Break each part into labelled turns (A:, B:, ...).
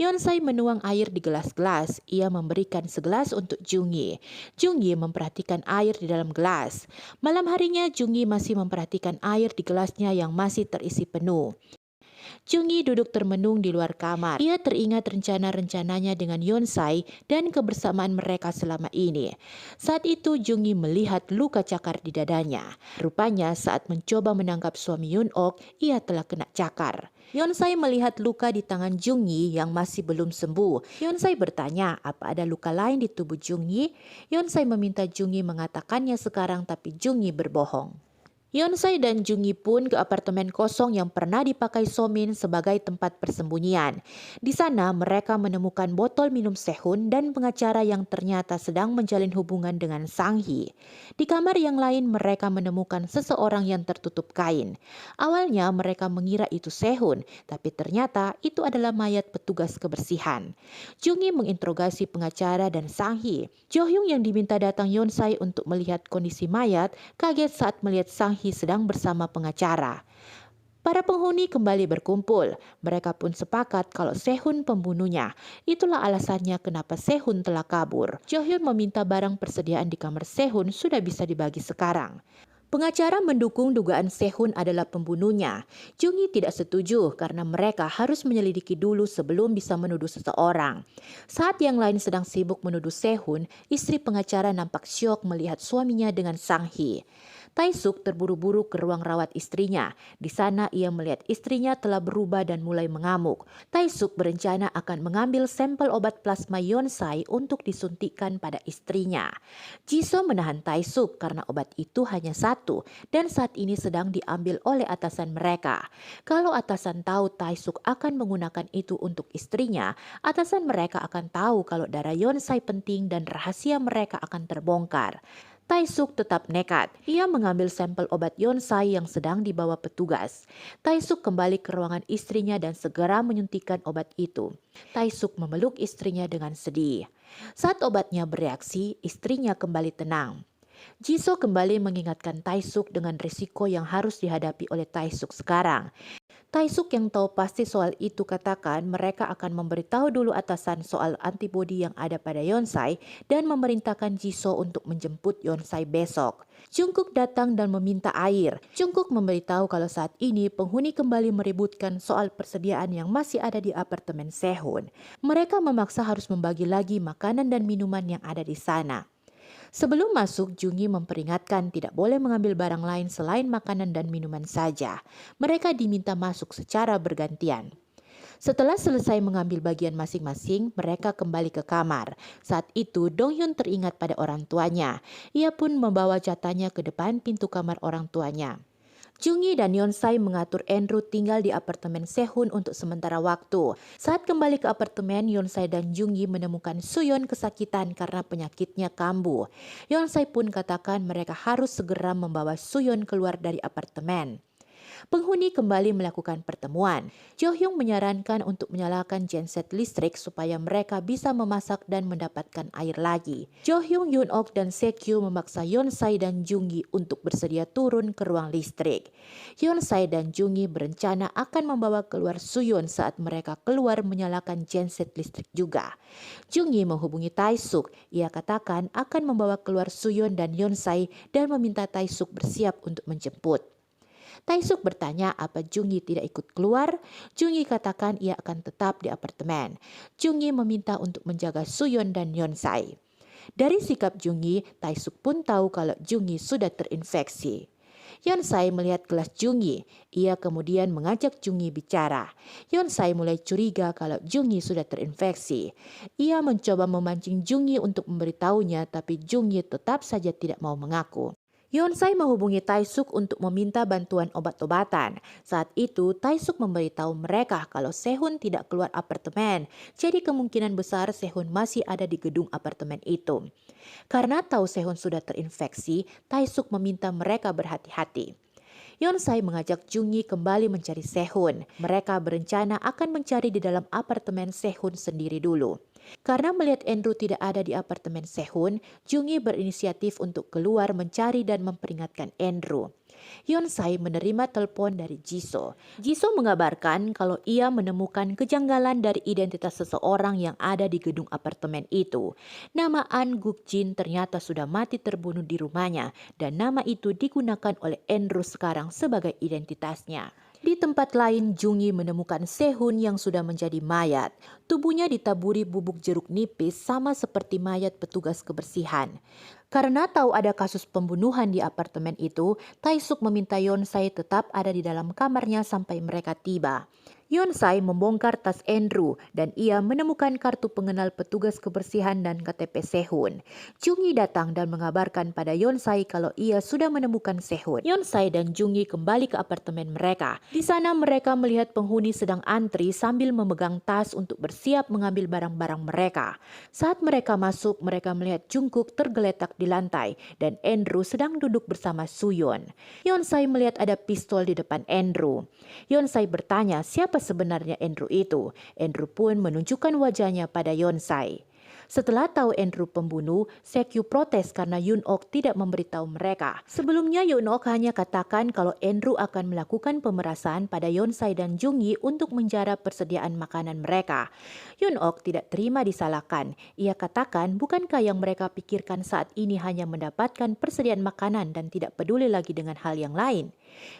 A: Yonsei menuang air di gelas-gelas. Ia memberikan segelas untuk Jungi. Jungi memperhatikan air di dalam gelas. Malam harinya Jungi masih memperhatikan air di gelasnya yang masih terisi penuh. Jungi duduk termenung di luar kamar. Ia teringat rencana-rencananya dengan Yonsei dan kebersamaan mereka selama ini. Saat itu Jungi melihat luka cakar di dadanya. Rupanya saat mencoba menangkap suami Yun-ok, ia telah kena cakar. Yonsei melihat luka di tangan Jungi yang masih belum sembuh. Yonsei bertanya apa ada luka lain di tubuh Jungi. Yonsei meminta Jungi mengatakannya sekarang, tapi Jungi berbohong. Yonsei dan Jungi pun ke apartemen kosong yang pernah dipakai Somin sebagai tempat persembunyian. Di sana mereka menemukan botol minum Sehun dan pengacara yang ternyata sedang menjalin hubungan dengan Sang-hee. Di kamar yang lain mereka menemukan seseorang yang tertutup kain. Awalnya mereka mengira itu Sehun, tapi ternyata itu adalah mayat petugas kebersihan. Jungi menginterogasi pengacara dan Sang-hee. Jo-hyung yang diminta datang Yonsei untuk melihat kondisi mayat kaget saat melihat Sang-hee sedang bersama pengacara. Para penghuni kembali berkumpul. Mereka pun sepakat kalau Sehun pembunuhnya. Itulah alasannya kenapa Sehun telah kabur. Jo-hyun meminta barang persediaan di kamar Sehun sudah bisa dibagi sekarang. Pengacara mendukung dugaan Sehun adalah pembunuhnya. Jungi tidak setuju karena mereka harus menyelidiki dulu sebelum bisa menuduh seseorang. Saat yang lain sedang sibuk menuduh Sehun, istri pengacara nampak syok melihat suaminya dengan Sang-hee. Tae-suk terburu-buru ke ruang rawat istrinya. Di sana ia melihat istrinya telah berubah dan mulai mengamuk. Tae-suk berencana akan mengambil sampel obat plasma Yonsei untuk disuntikkan pada istrinya. Jisoo menahan Tae-suk karena obat itu hanya satu dan saat ini sedang diambil oleh atasan mereka. Kalau atasan tahu Tae-suk akan menggunakan itu untuk istrinya, atasan mereka akan tahu kalau darah Yonsei penting dan rahasia mereka akan terbongkar. Tae-suk tetap nekat. Ia mengambil sampel obat Yonsei yang sedang dibawa petugas. Tae-suk kembali ke ruangan istrinya dan segera menyuntikkan obat itu. Tae-suk memeluk istrinya dengan sedih. Saat obatnya bereaksi, istrinya kembali tenang. Jisoo kembali mengingatkan Tae-suk dengan risiko yang harus dihadapi oleh Tae-suk sekarang. Tae-suk yang tahu pasti soal itu katakan mereka akan memberitahu dulu atasan soal antibodi yang ada pada Yonsei dan memerintahkan Jisoo untuk menjemput Yonsei besok. Jungkook datang dan meminta air. Jungkook memberitahu kalau saat ini penghuni kembali meributkan soal persediaan yang masih ada di apartemen Sehun. Mereka memaksa harus membagi lagi makanan dan minuman yang ada di sana. Sebelum masuk, Jungi memperingatkan tidak boleh mengambil barang lain selain makanan dan minuman saja. Mereka diminta masuk secara bergantian. Setelah selesai mengambil bagian masing-masing, mereka kembali ke kamar. Saat itu, Dong-hyun teringat pada orang tuanya. Ia pun membawa catanya ke depan pintu kamar orang tuanya. Jungi dan Yonsei mengatur Andrew tinggal di apartemen Sehun untuk sementara waktu. Saat kembali ke apartemen, Yonsei dan Jungi menemukan Suyeon kesakitan karena penyakitnya kambuh. Yonsei pun katakan mereka harus segera membawa Suyeon keluar dari apartemen. Penghuni kembali melakukan pertemuan. Jo-hyung menyarankan untuk menyalakan genset listrik supaya mereka bisa memasak dan mendapatkan air lagi. Jo-hyung, Yoon-ok, dan Se-kyu memaksa Yonsei dan Jungi untuk bersedia turun ke ruang listrik. Yonsei dan Jungi berencana akan membawa keluar Suyeon saat mereka keluar menyalakan genset listrik juga. Jungi menghubungi Tae-suk. Ia katakan akan membawa keluar Suyeon dan Yonsei dan meminta Tae-suk bersiap untuk menjemput. Tae-suk bertanya apa Jungi tidak ikut keluar. Jungi katakan ia akan tetap di apartemen. Jungi meminta untuk menjaga Suyeon dan Yonsei. Dari sikap Jungi, Tae-suk pun tahu kalau Jungi sudah terinfeksi. Yonsei melihat gelas Jungi. Ia kemudian mengajak Jungi bicara. Yonsei mulai curiga kalau Jungi sudah terinfeksi. Ia mencoba memancing Jungi untuk memberitahunya, tapi Jungi tetap saja tidak mau mengaku. Yonsei menghubungi Tae-suk untuk meminta bantuan obat-obatan. Saat itu, Tae-suk memberitahu mereka kalau Sehun tidak keluar apartemen. Jadi kemungkinan besar Sehun masih ada di gedung apartemen itu. Karena tahu Sehun sudah terinfeksi, Tae-suk meminta mereka berhati-hati. Yonsei mengajak Jungi kembali mencari Sehun. Mereka berencana akan mencari di dalam apartemen Sehun sendiri dulu. Karena melihat Andrew tidak ada di apartemen Sehun, Jungi berinisiatif untuk keluar mencari dan memperingatkan Andrew. Yonsai menerima telepon dari Jisoo. Jisoo mengabarkan kalau ia menemukan kejanggalan dari identitas seseorang yang ada di gedung apartemen itu. Nama An Guk-jin ternyata sudah mati terbunuh di rumahnya dan nama itu digunakan oleh Andrew sekarang sebagai identitasnya. Di tempat lain, Jungi menemukan Sehun yang sudah menjadi mayat. Tubuhnya ditaburi bubuk jeruk nipis sama seperti mayat petugas kebersihan. Karena tahu ada kasus pembunuhan di apartemen itu, Taesuk meminta Yonsai tetap ada di dalam kamarnya sampai mereka tiba. Yonsai membongkar tas Andrew dan ia menemukan kartu pengenal petugas kebersihan dan KTP Sehun. Jungi datang dan mengabarkan pada Yonsai kalau ia sudah menemukan Sehun. Yonsai dan Jungi kembali ke apartemen mereka. Di sana mereka melihat penghuni sedang antri sambil memegang tas untuk bersiap mengambil barang-barang mereka. Saat mereka masuk, mereka melihat Jungkook tergeletak di lantai dan Andrew sedang duduk bersama Suyeon. Yonsai melihat ada pistol di depan Andrew. Yonsai bertanya siapa sebenarnya Andrew itu. Andrew pun menunjukkan wajahnya pada Yonsai. Setelah tahu Andrew pembunuh, Sekyu protes karena Yoon-ok tidak memberitahu mereka. Sebelumnya Yoon-ok hanya katakan kalau Andrew akan melakukan pemerasan pada Yonsai dan Jungi untuk menjara persediaan makanan mereka. Yoon-ok tidak terima disalahkan. Ia katakan bukankah yang mereka pikirkan saat ini hanya mendapatkan persediaan makanan dan tidak peduli lagi dengan hal yang lain.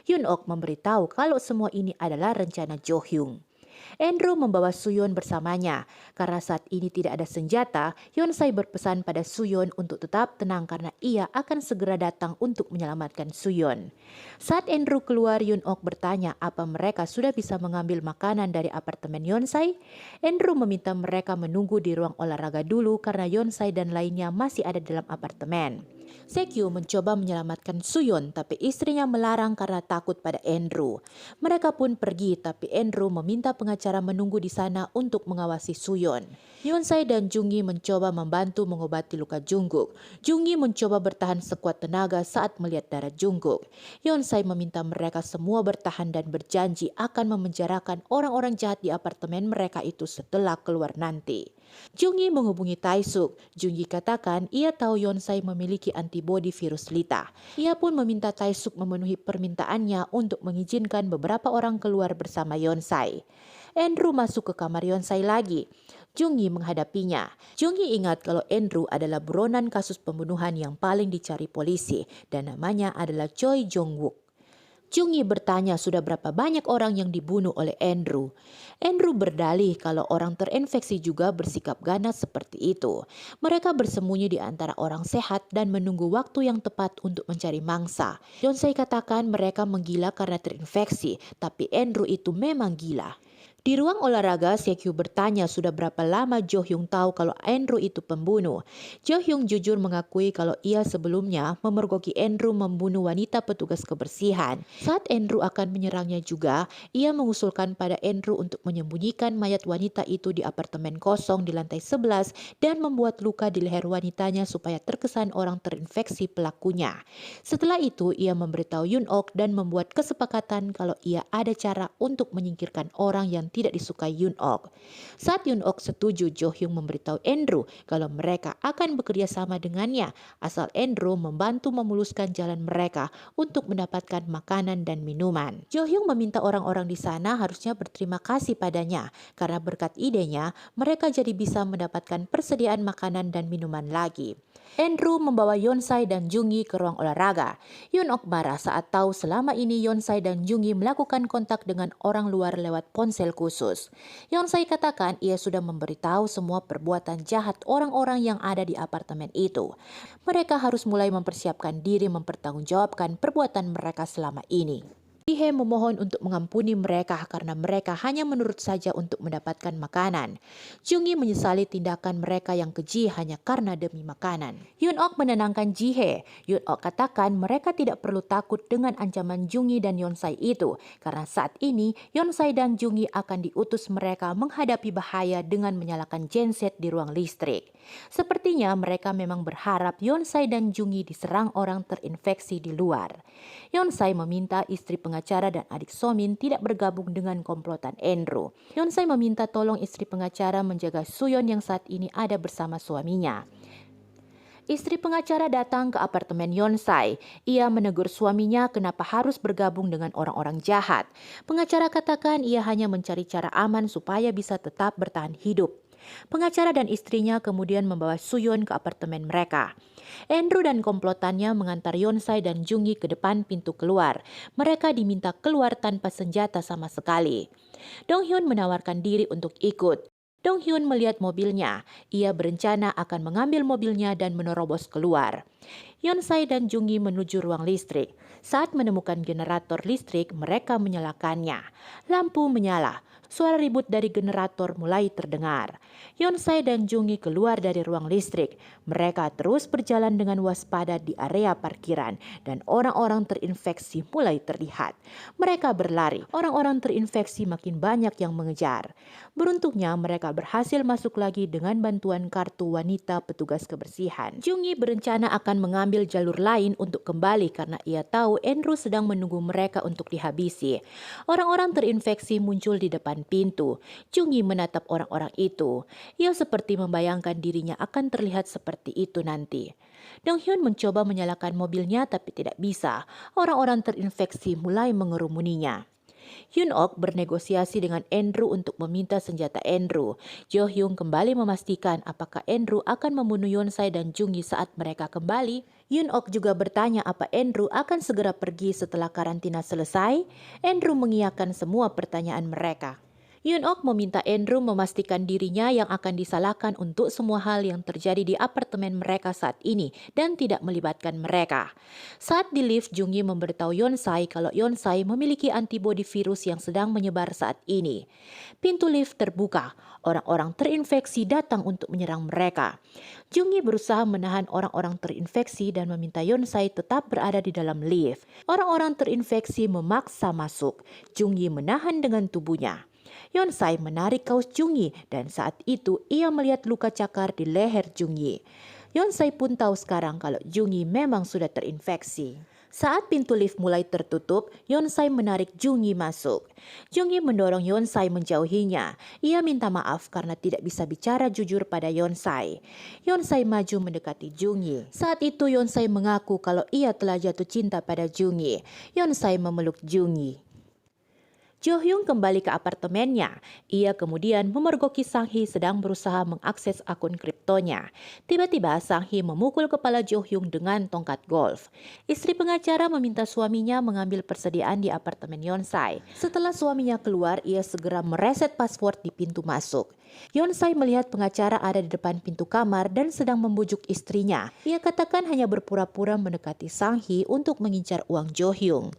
A: Yoon-ok memberitahu kalau semua ini adalah rencana Jo Hyung. Andrew membawa Suyeon bersamanya. Karena saat ini tidak ada senjata, Yonsai berpesan pada Suyeon untuk tetap tenang karena ia akan segera datang untuk menyelamatkan Suyeon. Saat Andrew keluar, Yoon-ok bertanya apa mereka sudah bisa mengambil makanan dari apartemen Yonsai. Andrew meminta mereka menunggu di ruang olahraga dulu karena Yonsai dan lainnya masih ada dalam apartemen. Sekyu mencoba menyelamatkan Suyeon tapi istrinya melarang karena takut pada Andrew. Mereka pun pergi tapi Andrew meminta pengacara menunggu di sana untuk mengawasi Suyeon. Yonsai dan Jungi mencoba membantu mengobati luka Jungkook. Jungi mencoba bertahan sekuat tenaga saat melihat darah Jungkook. Yonsai meminta mereka semua bertahan dan berjanji akan memenjarakan orang-orang jahat di apartemen mereka itu setelah keluar nanti. Jungi menghubungi Taesuk. Jungi katakan ia tahu Yonsai memiliki antibodi virus Lita. Ia pun meminta Taesuk memenuhi permintaannya untuk mengizinkan beberapa orang keluar bersama Yonsai. Andrew masuk ke kamar Yonsai lagi. Jungi menghadapinya. Jungi ingat kalau Andrew adalah buronan kasus pembunuhan yang paling dicari polisi dan namanya adalah Choi Jong-wook. Jungi bertanya sudah berapa banyak orang yang dibunuh oleh Andrew. Andrew berdalih kalau orang terinfeksi juga bersikap ganas seperti itu. Mereka bersembunyi di antara orang sehat dan menunggu waktu yang tepat untuk mencari mangsa. Yonsei katakan mereka menggila karena terinfeksi, tapi Andrew itu memang gila. Di ruang olahraga, Sekyu bertanya sudah berapa lama Jo Hyung tahu kalau Andrew itu pembunuh. Jo Hyung jujur mengakui kalau ia sebelumnya memergoki Andrew membunuh wanita petugas kebersihan. Saat Andrew akan menyerangnya juga, ia mengusulkan pada Andrew untuk menyembunyikan mayat wanita itu di apartemen kosong di lantai 11 dan membuat luka di leher wanitanya supaya terkesan orang terinfeksi pelakunya. Setelah itu, ia memberitahu Yoon-ok dan membuat kesepakatan kalau ia ada cara untuk menyingkirkan orang yang tidak disukai Yoon-ok. Saat Yoon-ok setuju, Jo Hyung memberitahu Andrew kalau mereka akan bekerja sama dengannya asal Andrew membantu memuluskan jalan mereka untuk mendapatkan makanan dan minuman. Jo Hyung meminta orang-orang di sana harusnya berterima kasih padanya karena berkat idenya mereka jadi bisa mendapatkan persediaan makanan dan minuman lagi. Andrew membawa Yonsai dan Jungi ke ruang olahraga. Yoon-ok marah saat tahu selama ini Yonsai dan Jungi melakukan kontak dengan orang luar lewat ponsel khusus. Yonsai katakan ia sudah memberitahu semua perbuatan jahat orang-orang yang ada di apartemen itu. Mereka harus mulai mempersiapkan diri mempertanggungjawabkan perbuatan mereka selama ini. Jihae memohon untuk mengampuni mereka karena mereka hanya menurut saja untuk mendapatkan makanan. Jungi menyesali tindakan mereka yang keji hanya karena demi makanan. Yoon-ok menenangkan Jihae. Yoon-ok katakan mereka tidak perlu takut dengan ancaman Jungi dan Yonsai itu karena saat ini Yonsai dan Jungi akan diutus mereka menghadapi bahaya dengan menyalakan genset di ruang listrik. Sepertinya mereka memang berharap Yonsai dan Jungi diserang orang terinfeksi di luar. Yonsai meminta istri pengacara dan adik Somin tidak bergabung dengan komplotan Andrew. Yonsai meminta tolong istri pengacara menjaga Suyeon yang saat ini ada bersama suaminya. Istri pengacara datang ke apartemen Yonsai. Ia menegur suaminya kenapa harus bergabung dengan orang-orang jahat. Pengacara katakan ia hanya mencari cara aman supaya bisa tetap bertahan hidup. Pengacara dan istrinya kemudian membawa Suyon ke apartemen mereka. Andrew dan komplotannya mengantar Yonsai dan Jungi ke depan pintu keluar. Mereka diminta keluar tanpa senjata sama sekali. Dong Hyun menawarkan diri untuk ikut. Dong Hyun melihat mobilnya. Ia berencana akan mengambil mobilnya dan menerobos keluar. Yonsai dan Jungi menuju ruang listrik. Saat menemukan generator listrik, mereka menyalakannya. Lampu menyala. Suara ribut dari generator mulai terdengar. Yonsai dan Jungi keluar dari ruang listrik. Mereka terus berjalan dengan waspada di area parkiran dan orang-orang terinfeksi mulai terlihat. Mereka berlari. Orang-orang terinfeksi makin banyak yang mengejar. Beruntungnya mereka berhasil masuk lagi dengan bantuan kartu wanita petugas kebersihan. Jungi berencana akan mengambil jalur lain untuk kembali karena ia tahu Andrew sedang menunggu mereka untuk dihabisi. Orang-orang terinfeksi muncul di depan pintu. Jungi menatap orang-orang itu. Ia seperti membayangkan dirinya akan terlihat seperti itu nanti. Dong Hyun mencoba menyalakan mobilnya tapi tidak bisa. Orang-orang terinfeksi mulai mengerumuninya. Hyun Ok bernegosiasi dengan Andrew untuk meminta senjata Andrew. Jo Hyung kembali memastikan apakah Andrew akan membunuh Yonsai dan Jungi saat mereka kembali. Hyun Ok juga bertanya apa Andrew akan segera pergi setelah karantina selesai. Andrew mengiyakan semua pertanyaan mereka. Hyun Ok meminta Andrew memastikan dirinya yang akan disalahkan untuk semua hal yang terjadi di apartemen mereka saat ini dan tidak melibatkan mereka. Saat di lift, Jungi memberitahu Yonsai kalau Yonsai memiliki antibodi virus yang sedang menyebar saat ini. Pintu lift terbuka. Orang-orang terinfeksi datang untuk menyerang mereka. Jungi berusaha menahan orang-orang terinfeksi dan meminta Yonsai tetap berada di dalam lift. Orang-orang terinfeksi memaksa masuk. Jungi menahan dengan tubuhnya. Yonsai menarik kaus Jungi dan saat itu ia melihat luka cakar di leher Jungi. Yonsai pun tahu sekarang kalau Jungi memang sudah terinfeksi. Saat pintu lift mulai tertutup, Yonsai menarik Jungi masuk. Jungi mendorong Yonsai menjauhinya. Ia minta maaf karena tidak bisa bicara jujur pada Yonsai. Yonsai maju mendekati Jungi. Saat itu Yonsai mengaku kalau ia telah jatuh cinta pada Jungi. Yonsai memeluk Jungi. Jo Hyung kembali ke apartemennya. Ia kemudian memergoki Sang Hee sedang berusaha mengakses akun kriptonya. Tiba-tiba Sang Hee memukul kepala Jo Hyung dengan tongkat golf. Istri pengacara meminta suaminya mengambil persediaan di apartemen Yonsai. Setelah suaminya keluar, ia segera mereset password di pintu masuk. Yonsai melihat pengacara ada di depan pintu kamar dan sedang membujuk istrinya. Ia katakan hanya berpura-pura mendekati Sang Hee untuk mengincar uang Jo Hyung.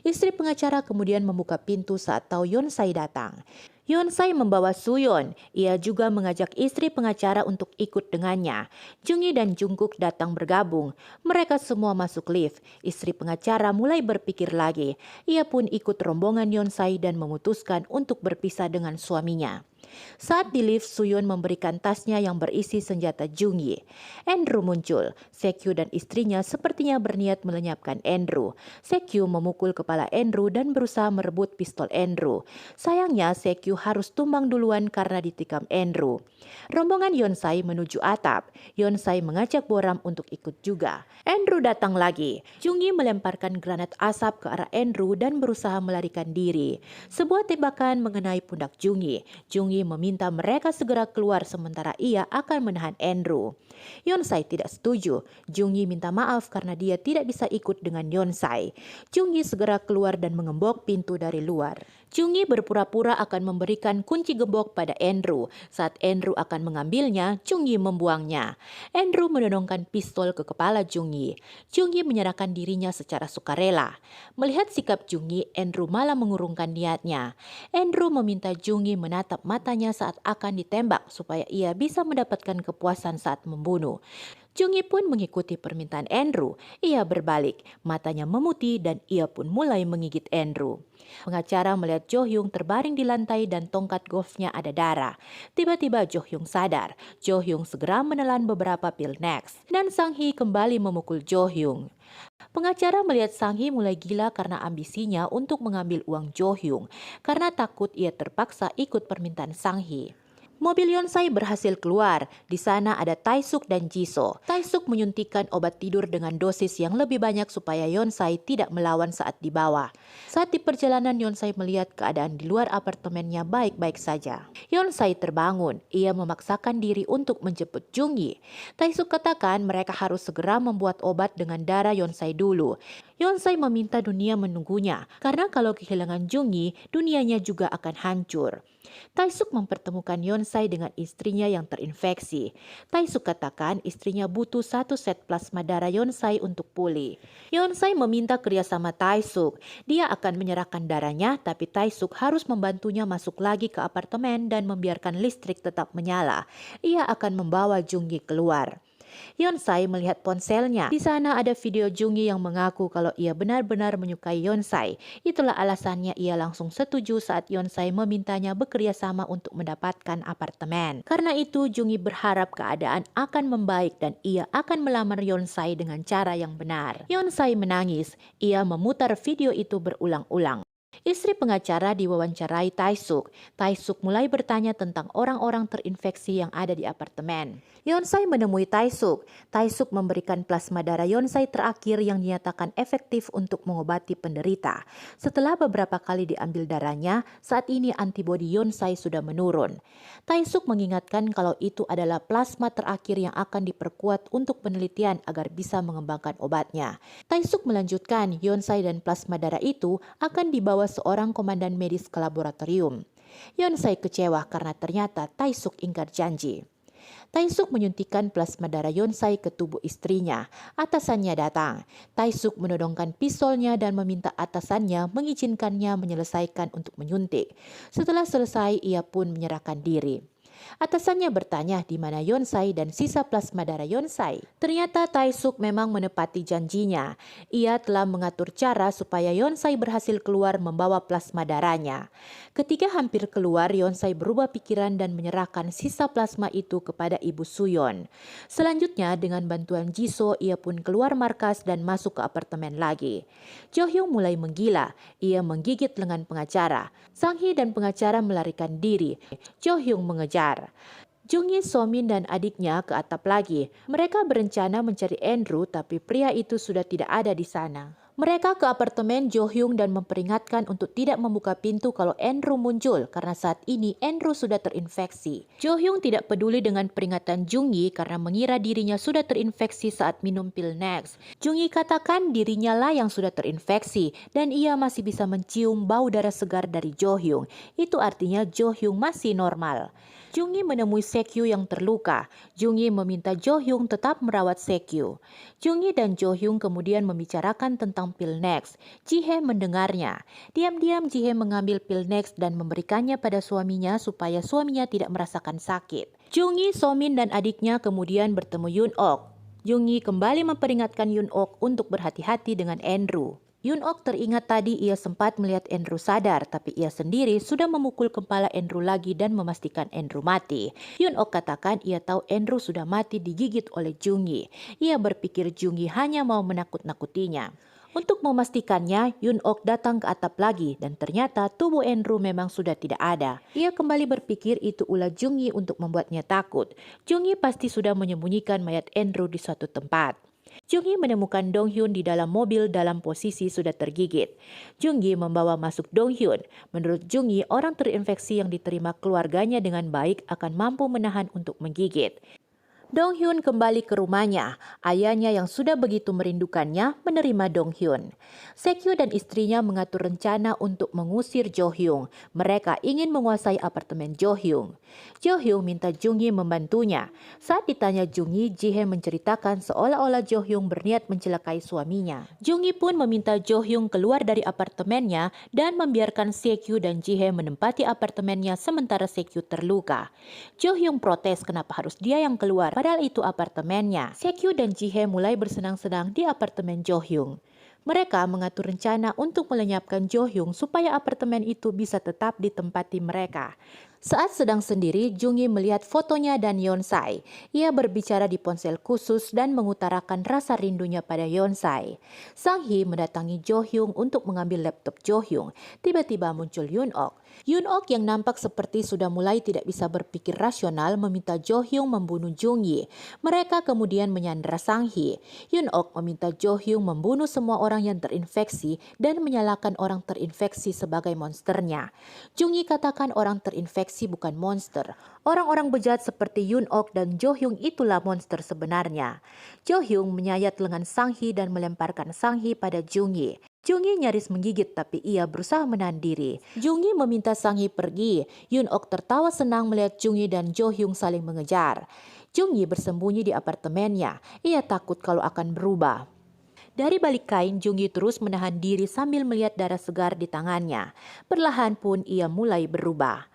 A: Istri pengacara kemudian membuka pintu saat tahu Yonsai datang. Yonsai membawa Suyon. Ia juga mengajak istri pengacara untuk ikut dengannya. Jungi dan Jungkook datang bergabung. Mereka semua masuk lift. Istri pengacara mulai berpikir lagi. Ia pun ikut rombongan Yonsai dan memutuskan untuk berpisah dengan suaminya. Saat di lift, Suyon memberikan tasnya yang berisi senjata Jungi. Andrew muncul. Sekyu dan istrinya sepertinya berniat melenyapkan Andrew. Sekyu memukul kepala Andrew dan berusaha merebut pistol Andrew. Sayangnya Sekyu harus tumbang duluan karena ditikam Andrew. Rombongan Yonsai menuju atap. Yonsai mengajak Boram untuk ikut juga. Andrew datang lagi. Jungi melemparkan granat asap ke arah Andrew dan berusaha melarikan diri. Sebuah tembakan mengenai pundak Jungi. Jungi meminta mereka segera keluar sementara ia akan menahan Andrew. Yonsai tidak setuju. Jungi minta maaf karena dia tidak bisa ikut dengan Yonsai. Jungi segera keluar dan mengembok pintu dari luar. Jungi berpura-pura akan memberikan kunci gembok pada Andrew. Saat Andrew akan mengambilnya, Jungi membuangnya. Andrew menodongkan pistol ke kepala Jungi. Jungi menyerahkan dirinya secara sukarela. Melihat sikap Jungi, Andrew malah mengurungkan niatnya. Andrew meminta Jungi menatap matanya saat akan ditembak supaya ia bisa mendapatkan kepuasan saat membunuh. Jungi pun mengikuti permintaan Andrew. Ia berbalik, matanya memutih dan ia pun mulai menggigit Andrew. Pengacara melihat Jo Hyung terbaring di lantai dan tongkat golfnya ada darah. Tiba-tiba Jo Hyung sadar. Jo Hyung segera menelan beberapa pil Next dan Sang Hee kembali memukul Jo Hyung. Pengacara melihat Sang Hee mulai gila karena ambisinya untuk mengambil uang Jo Hyung. Karena takut ia terpaksa ikut permintaan Sang Hee. Mobil Yonsai berhasil keluar. Di sana ada Taesuk dan Jisoo. Taesuk menyuntikkan obat tidur dengan dosis yang lebih banyak supaya Yonsai tidak melawan saat dibawa. Saat di perjalanan, Yonsai melihat keadaan di luar apartemennya baik-baik saja. Yonsai terbangun. Ia memaksakan diri untuk menjemput Junggi. Taesuk katakan mereka harus segera membuat obat dengan darah Yonsai dulu. Yonsai meminta dunia menunggunya, karena kalau kehilangan Junggi, dunianya juga akan hancur. Taesuk mempertemukan Yonsai dengan istrinya yang terinfeksi. Taesuk katakan istrinya butuh 1 set plasma darah Yonsai untuk pulih. Yonsai meminta kerjasama Taesuk. Dia akan menyerahkan darahnya, tapi Taesuk harus membantunya masuk lagi ke apartemen dan membiarkan listrik tetap menyala. Ia akan membawa Junggi keluar. Yonsai melihat ponselnya. Di sana ada video Junggi yang mengaku kalau ia benar-benar menyukai Yonsai. Itulah alasannya ia langsung setuju saat Yonsai memintanya bekerja sama untuk mendapatkan apartemen. Karena itu Junggi berharap keadaan akan membaik dan ia akan melamar Yonsai dengan cara yang benar. Yonsai menangis. Ia memutar video itu berulang-ulang. Istri pengacara diwawancarai Taesuk. Taesuk mulai bertanya tentang orang-orang terinfeksi yang ada di apartemen. Yonsai menemui Taesuk. Taesuk memberikan plasma darah Yonsai terakhir yang dinyatakan efektif untuk mengobati penderita. Setelah beberapa kali diambil darahnya, saat ini antibodi Yonsai sudah menurun. Taesuk mengingatkan kalau itu adalah plasma terakhir yang akan diperkuat untuk penelitian agar bisa mengembangkan obatnya. Taesuk melanjutkan, Yonsai dan plasma darah itu akan dibawa seorang komandan medis ke laboratorium. Yonsai kecewa karena ternyata Taesuk ingkar janji. Taesuk menyuntikkan plasma darah Yonsai ke tubuh istrinya. Atasannya datang. Taesuk menodongkan pistolnya dan meminta atasannya mengizinkannya menyelesaikan untuk menyuntik. Setelah selesai, ia pun menyerahkan diri. Atasannya bertanya di mana Yonsai dan sisa plasma darah Yonsai. Ternyata Taesuk memang menepati janjinya. Ia telah mengatur cara supaya Yonsai berhasil keluar membawa plasma darahnya. Ketika hampir keluar, Yonsai berubah pikiran dan menyerahkan sisa plasma itu kepada Ibu Suyon. Selanjutnya, dengan bantuan Jisoo, ia pun keluar markas dan masuk ke apartemen lagi. Jo Hyung mulai menggila. Ia menggigit lengan pengacara. Sang Hee dan pengacara melarikan diri. Jo Hyung mengejar. Junggi, Somin, dan adiknya ke atap lagi. Mereka berencana mencari Andrew, tapi pria itu sudah tidak ada di sana. Mereka ke apartemen Jo Hyung dan memperingatkan untuk tidak membuka pintu kalau Andrew muncul karena saat ini Andrew sudah terinfeksi. Jo Hyung tidak peduli dengan peringatan Junggi karena mengira dirinya sudah terinfeksi saat minum pil Next. Junggi katakan dirinya lah yang sudah terinfeksi dan ia masih bisa mencium bau darah segar dari Jo Hyung. Itu artinya Jo Hyung masih normal. Junggi menemui Sekyu yang terluka. Junggi meminta Jo Hyung tetap merawat Sekyu. Junggi dan Jo Hyung kemudian membicarakan tentang pil Next. Ji-hye mendengarnya. Diam-diam Ji-hye mengambil pil Next dan memberikannya pada suaminya supaya suaminya tidak merasakan sakit. Junggi, Somin, dan adiknya kemudian bertemu Yoon-ok. Junggi kembali memperingatkan Yoon-ok untuk berhati-hati dengan Andrew. Yoon-ok teringat tadi ia sempat melihat Andrew sadar, tapi ia sendiri sudah memukul kepala Andrew lagi dan memastikan Andrew mati. Yoon-ok katakan ia tahu Andrew sudah mati digigit oleh Junggi. Ia berpikir Junggi hanya mau menakut-nakutinya. Untuk memastikannya, Yoon-ok datang ke atap lagi dan ternyata tubuh Andrew memang sudah tidak ada. Ia kembali berpikir itu ulah Junggi untuk membuatnya takut. Junggi pasti sudah menyembunyikan mayat Andrew di suatu tempat. Junggi menemukan Donghyun di dalam mobil dalam posisi sudah tergigit. Junggi membawa masuk Donghyun. Menurut Junggi, orang terinfeksi yang diterima keluarganya dengan baik akan mampu menahan untuk menggigit. Donghyun kembali ke rumahnya. Ayahnya yang sudah begitu merindukannya menerima Donghyun. Sekyu dan istrinya mengatur rencana untuk mengusir Jo Hyung. Mereka ingin menguasai apartemen Jo Hyung. Jo Hyung minta Junggi membantunya. Saat ditanya Junggi, Ji-hye menceritakan seolah-olah Jo Hyung berniat mencelakai suaminya. Junggi pun meminta Jo Hyung keluar dari apartemennya dan membiarkan Sekyu dan Ji-hye menempati apartemennya sementara Sekyu terluka. Jo Hyung protes kenapa harus dia yang keluar. Padahal itu apartemennya. Sekyu dan Ji-hye mulai bersenang-senang di apartemen Jo Hyung. Mereka mengatur rencana untuk melenyapkan Jo Hyung supaya apartemen itu bisa tetap ditempati mereka. Saat sedang sendiri, Jungi melihat fotonya dan Yonsai. Ia berbicara di ponsel khusus dan mengutarakan rasa rindunya pada Yonsai. Sang Hee mendatangi Jo Hyung untuk mengambil laptop Jo Hyung. Tiba-tiba muncul Yoon Ok. Yoon Ok yang nampak seperti sudah mulai tidak bisa berpikir rasional meminta Jo Hyung membunuh Jungi. Mereka kemudian menyandera Sang Hee. Yoon Ok meminta Jo Hyung membunuh semua orang yang terinfeksi dan menyalahkan orang terinfeksi sebagai monsternya. Jungi katakan orang terinfeksi bukan monster. Orang-orang bejat seperti Yoon Ok dan Jo Hyung itulah monster sebenarnya. Jo Hyung menyayat lengan Sang Hee dan melemparkan Sang Hee pada Jungi. Jungi nyaris menggigit tapi ia berusaha menahan diri. Jungi meminta Sang Hee pergi. Yoon Ok tertawa senang melihat Jungi dan Jo Hyung saling mengejar. Jungi bersembunyi di apartemennya. Ia takut kalau akan berubah. Dari balik kain, Jungi terus menahan diri sambil melihat darah segar di tangannya. Perlahan pun ia mulai berubah.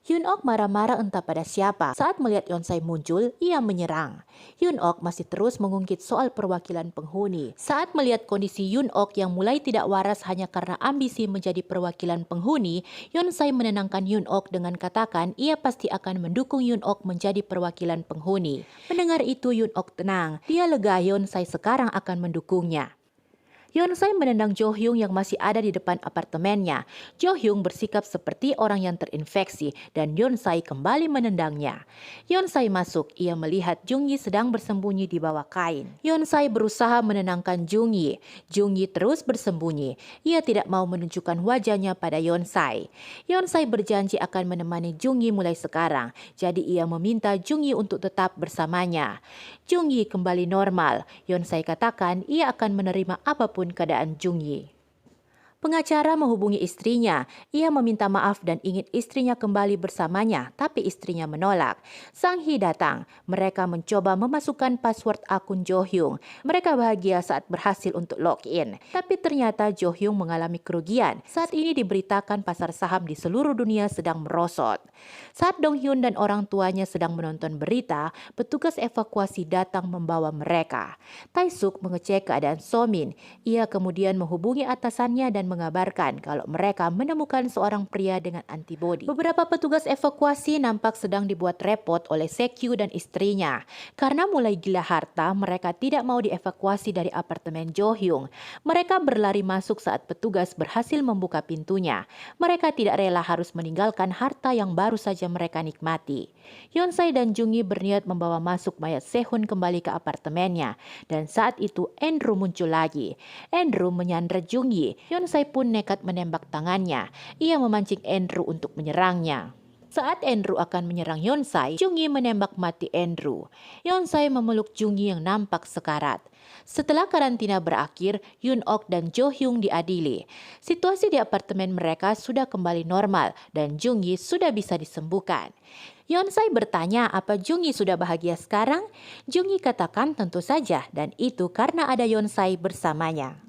A: Yoon Ok marah-marah entah pada siapa. Saat melihat Yonsai muncul, ia menyerang. Yoon Ok masih terus mengungkit soal perwakilan penghuni. Saat melihat kondisi Yoon Ok yang mulai tidak waras hanya karena ambisi menjadi perwakilan penghuni, Yonsai menenangkan Yoon Ok dengan katakan ia pasti akan mendukung Yoon Ok menjadi perwakilan penghuni. Mendengar itu Yoon Ok tenang. Dia lega Yonsai sekarang akan mendukungnya. Yonsai menendang Jo Hyung yang masih ada di depan apartemennya. Jo Hyung bersikap seperti orang yang terinfeksi dan Yonsai kembali menendangnya. Yonsai masuk, ia melihat Jungi sedang bersembunyi di bawah kain. Yonsai berusaha menenangkan Jungi. Jungi terus bersembunyi. Ia tidak mau menunjukkan wajahnya pada Yonsai. Yonsai berjanji akan menemani Jungi mulai sekarang. Jadi ia meminta Jungi untuk tetap bersamanya. Jungi kembali normal. Yonsai katakan ia akan menerima apapun keadaan Jungi. Pengacara menghubungi istrinya. Ia meminta maaf dan ingin istrinya kembali bersamanya, tapi istrinya menolak. Sang Hee datang. Mereka mencoba memasukkan password akun Jo Hyung. Mereka bahagia saat berhasil untuk login. Tapi ternyata Jo Hyung mengalami kerugian. Saat ini diberitakan pasar saham di seluruh dunia sedang merosot. Saat Dong Hyun dan orang tuanya sedang menonton berita, petugas evakuasi datang membawa mereka. Tae Suk mengecek keadaan So Min. Ia kemudian menghubungi atasannya dan mengabarkan kalau mereka menemukan seorang pria dengan antibodi. Beberapa petugas evakuasi nampak sedang dibuat repot oleh Sekyu dan istrinya. Karena mulai gila harta, mereka tidak mau dievakuasi dari apartemen Jo Hyung. Mereka berlari masuk saat petugas berhasil membuka pintunya. Mereka tidak rela harus meninggalkan harta yang baru saja mereka nikmati. Yonsai dan Jungi berniat membawa masuk mayat Sehun kembali ke apartemennya. Dan saat itu Andrew muncul lagi. Andrew menyandra Jungi. Yonsai pun nekat menembak tangannya. Ia memancing Andrew untuk menyerangnya. Saat Andrew akan menyerang Yonsai, Jungi menembak mati Andrew. Yonsai memeluk Jungi yang nampak sekarat. Setelah karantina berakhir, Yoon Ok dan Jo Hyung diadili. Situasi di apartemen mereka sudah kembali normal dan Jungi sudah bisa disembuhkan. Yonsai bertanya apa Jungi sudah bahagia sekarang? Jungi katakan tentu saja dan itu karena ada Yonsai bersamanya.